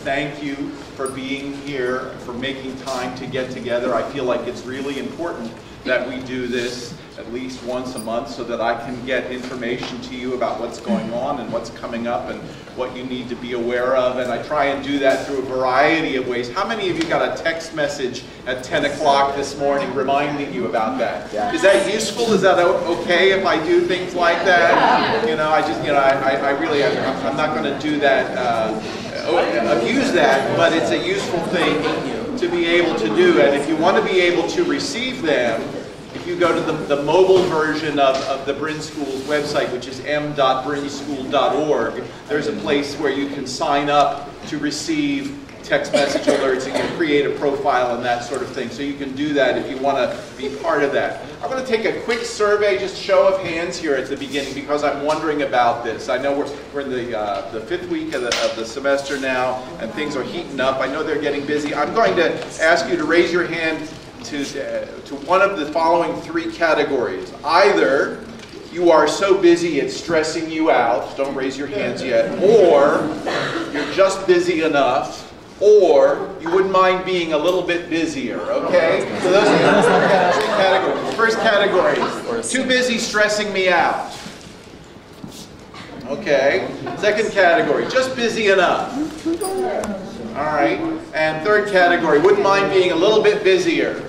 thank you for being here, for making time to get together. I feel like it's really important that we do this at least once a month so that I can get information to you about what's going on and what's coming up and what you need to be aware of. And I try and do that through a variety of ways. How many of you got a text message at 10 o'clock this morning reminding you about that? Is that useful? Is that okay if I do things like that? You know, I really, I'm not going to do that, abuse that, but it's a useful thing to be able to do. And if you want to be able to receive them, if you go to the mobile version of the Brind School's website, which is m.brindschool.org, there's a place where you can sign up to receive text message alerts and you can create a profile and that sort of thing. So you can do that if you want to be part of that. I'm going to take a quick survey, just show of hands here at the beginning, because I'm wondering about this. I know we're in the fifth week of the semester now, and things are heating up. I know they're getting busy. I'm going to ask you to raise your hand to one of the following three categories. Either you are so busy it's stressing you out, don't raise your hands yet, or you're just busy enough, or you wouldn't mind being a little bit busier, okay? So those are the three categories. First category, too busy stressing me out. Okay. Second category, just busy enough. All right. And third category, wouldn't mind being a little bit busier.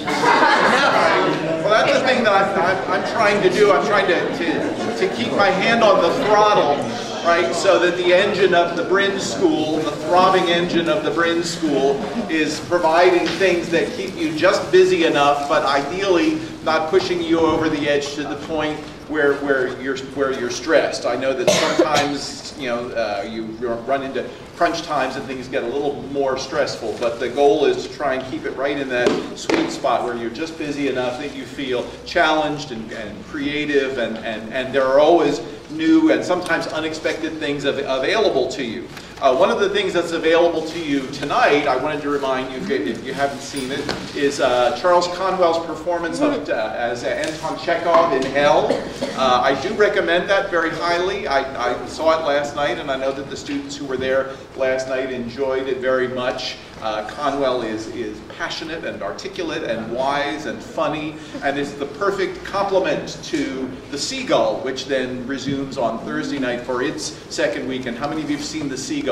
Well, that's the thing that I'm trying to do. I'm trying to keep my hand on the throttle, right, so that the engine of the Brind School, the throbbing engine of the Brind School, is providing things that keep you just busy enough, but ideally not pushing you over the edge to the point where you're stressed. I know that sometimes you run into crunch times and things get a little more stressful, but the goal is to try and keep it right in that sweet spot where you're just busy enough that you feel challenged and creative, and there are always new and sometimes unexpected things available to you. One of the things that's available to you tonight, I wanted to remind you, if you haven't seen it, is Charles Conwell's performance of, as Anton Chekhov in Hell. I do recommend that very highly. I saw it last night, and I know that the students who were there last night enjoyed it very much. Conwell is passionate and articulate and wise and funny, and is the perfect complement to The Seagull, which then resumes on Thursday night for its second week. And how many of you have seen The Seagull?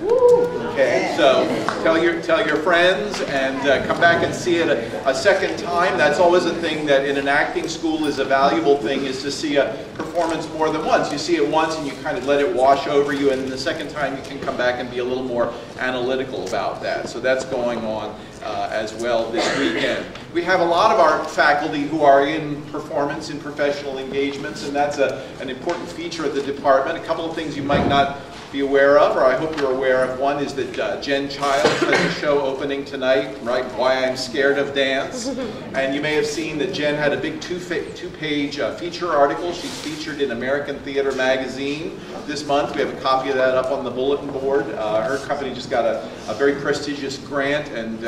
Okay, so tell your friends and come back and see it a second time. That's always a thing that in an acting school is a valuable thing, is to see a performance more than once. You see it once and you kind of let it wash over you, and the second time you can come back and be a little more analytical about that. So that's going on as well this weekend. We have a lot of our faculty who are in performance, in professional engagements, and that's an important feature of the department. A couple of things you might not be aware of, or I hope you're aware of. One is that Jen Childs has a show opening tonight, right? Why I'm Scared of Dance. And you may have seen that Jen had a big two-page feature article. She's featured in American Theater Magazine this month. We have a copy of that up on the bulletin board. Her company just got a very prestigious grant, and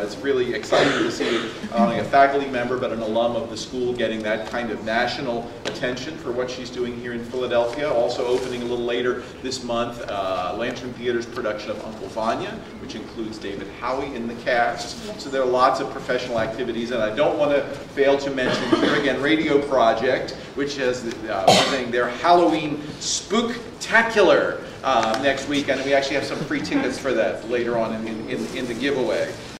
it's really exciting to see not only a faculty member but an alum of the school getting that kind of national attention for what she's doing here in Philadelphia. Also opening a little later this month, Lantern Theater's production of Uncle Vanya, which includes David Howie in the cast. So there are lots of professional activities, and I don't want to fail to mention here again Radio Project, which has their Halloween Spooktacular next week, and we actually have some free tickets for that later on in the giveaway.